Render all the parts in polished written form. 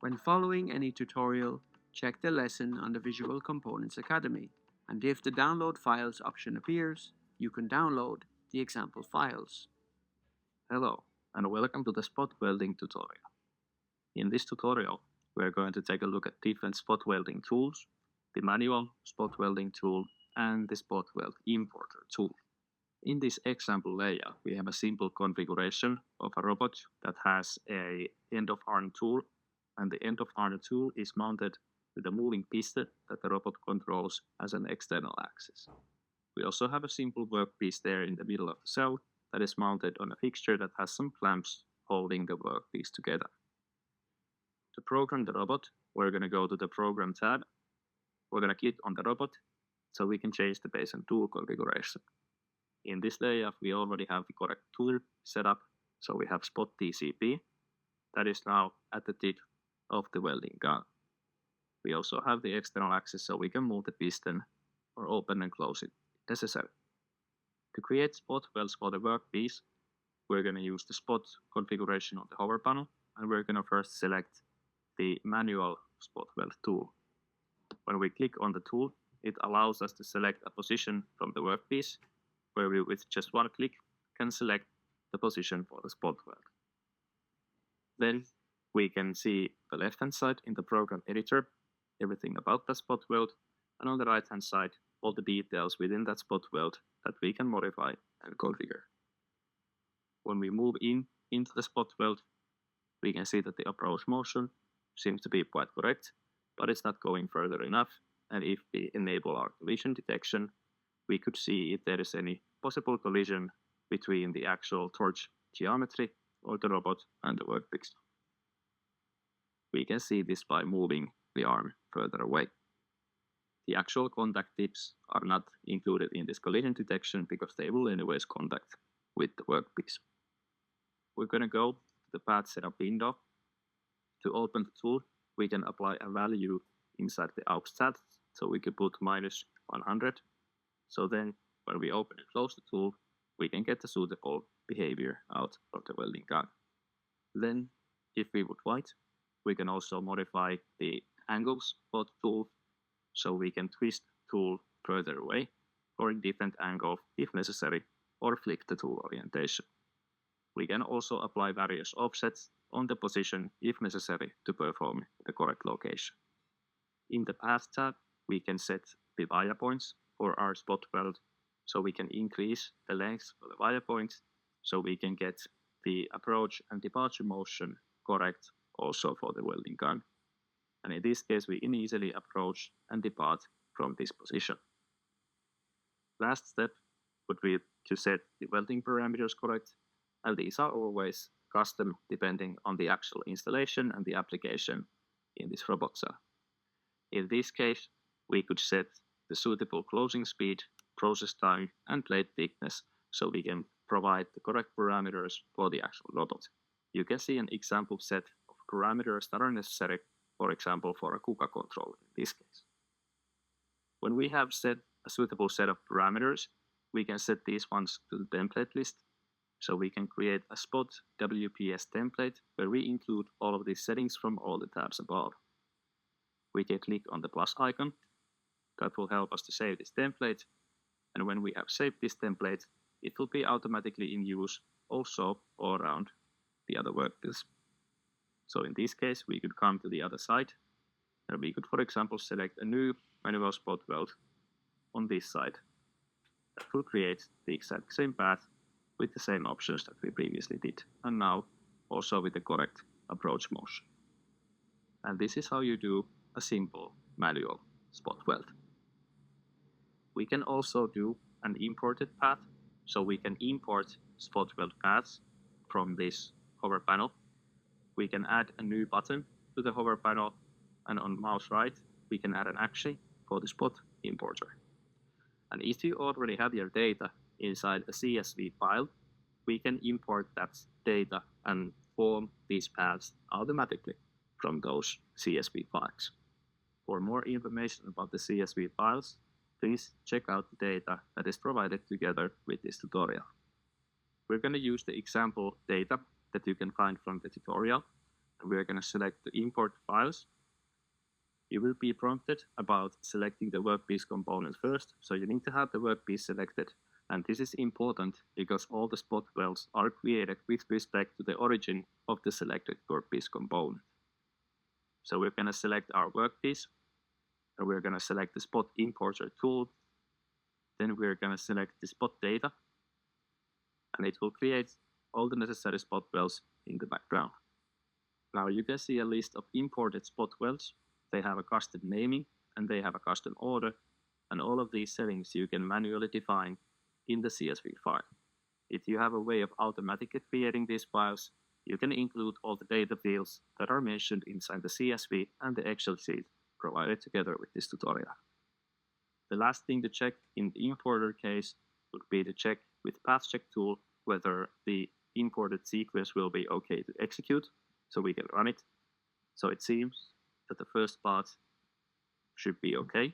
When following any tutorial, check the lesson on the Visual Components Academy, and if the Download Files option appears, you can download the example files. Hello, and welcome to the spot welding tutorial. In this tutorial, we're going to take a look at different spot welding tools, the manual spot welding tool, and the spot weld importer tool. In this example layout, we have a simple configuration of a robot that has an end-of-arm tool, and the end-of-arm tool is mounted with a moving piston that the robot controls as an external axis. We also have a simple workpiece there in the middle of the cell that is mounted on a fixture that has some clamps holding the workpiece together. To program the robot, we're going to go to the Program tab. We're going to click on the robot so we can change the base and tool configuration. In this layout, we already have the correct tool set up, so we have spot TCP that is now at the tip of the welding gun. We also have the external axis so we can move the piston or open and close it if necessary. To create spot welds for the workpiece, we're going to use the spot configuration on the hover panel, and we're going to first select the manual spot weld tool. When we click on the tool, it allows us to select a position from the workpiece, where we with just one click can select the position for the spot weld. Then we can see the left hand side in the program editor, everything about the spot weld, and on the right hand side all the details within that spot weld that we can modify and configure. When we move into the spot weld, we can see that the approach motion seems to be quite correct, but it's not going further enough, and if we enable our collision detection, we could see if there is any possible collision between the actual torch geometry or the robot and the workpiece. We can see this by moving the arm further away. The actual contact tips are not included in this collision detection because they will anyways contact with the workpiece. We're going to go to the Path Setup window. To open the tool, we can apply a value inside the aux stat, so we can put -100. So then when we open and close the tool, we can get the suitable behavior out of the welding gun. Then, if we would like, we can also modify the angles for the tool, so we can twist the tool further away or in different angle if necessary, or flip the tool orientation. We can also apply various offsets on the position if necessary to perform the correct location. In the Path tab, we can set the via points for our spot weld, so we can increase the length of the via points, so we can get the approach and departure motion correct also for the welding gun. And in this case, we can easily approach and depart from this position. Last step would be to set the welding parameters correct, and these are always custom depending on the actual installation and the application in this robot cell. In this case, we could set the suitable closing speed, process time, and plate thickness so we can provide the correct parameters for the actual robot. You can see an example set of parameters that are necessary, for example, for a KUKA controller in this case. When we have set a suitable set of parameters, we can set these ones to the template list, so we can create a spot WPS template where we include all of these settings from all the tabs above. We can click on the plus icon. That will help us to save this template, and when we have saved this template, it will be automatically in use also all around the other workpiece. So in this case, we could come to the other side, and we could, for example, select a new manual spot weld on this side. That will create the exact same path with the same options that we previously did, and now also with the correct approach motion. And this is how you do a simple manual spot weld. We can also do an imported path, so we can import spot weld paths from this hover panel. We can add a new button to the hover panel, and on mouse right, we can add an action for the spot importer. And if you already have your data inside a CSV file, we can import that data and form these paths automatically from those CSV files. For more information about the CSV files, please check out the data that is provided together with this tutorial. We're going to use the example data that you can find from the tutorial, and we're going to select the import files. You will be prompted about selecting the workpiece component first, so you need to have the workpiece selected. And this is important because all the spot welds are created with respect to the origin of the selected workpiece component. So we're going to select our workpiece, and we're going to select the spot importer tool. Then we're going to select the spot data, and it will create all the necessary spot welds in the background. Now you can see a list of imported spot welds. They have a custom naming and they have a custom order, and all of these settings you can manually define in the CSV file. If you have a way of automatically creating these files, you can include all the data fields that are mentioned inside the CSV and the Excel sheet provided together with this tutorial. The last thing to check in the importer case would be to check with path check tool whether the imported sequence will be okay to execute, so we can run it. So it seems that the first part should be okay.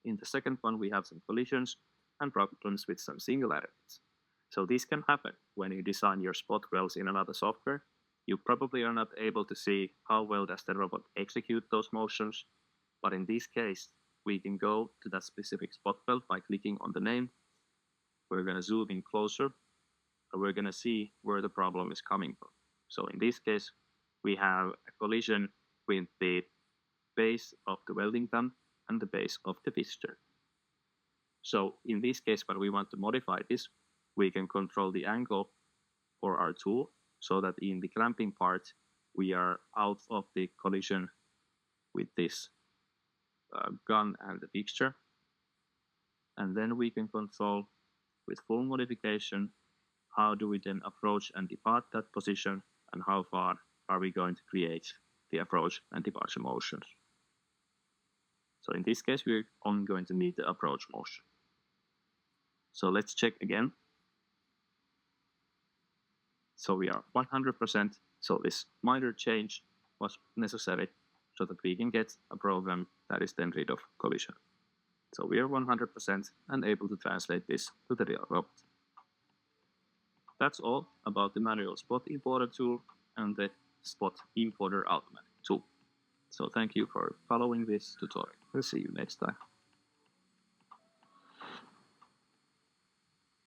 In the second one we have some collisions and problems with some singularities. So this can happen when you design your spot welds in another software. You probably are not able to see how well does the robot execute those motions, but in this case we can go to that specific spot weld by clicking on the name. We're going to zoom in closer, and we're going to see where the problem is coming from. So in this case we have a collision with the base of the welding gun and the base of the piston. So in this case, when we want to modify this, we can control the angle for our tool so that in the clamping part we are out of the collision with this gun and the fixture. And then we can control with full modification how do we then approach and depart that position, and how far are we going to create the approach and departure motions. So in this case we're only going to need the approach motion. So let's check again. So we are 100%, so this minor change was necessary so that we can get a program that is then rid of collision. So we are 100% and able to translate this to the real robot. That's all about the manual spot importer tool and the spot importer automatic tool. So thank you for following this tutorial. We'll see you next time.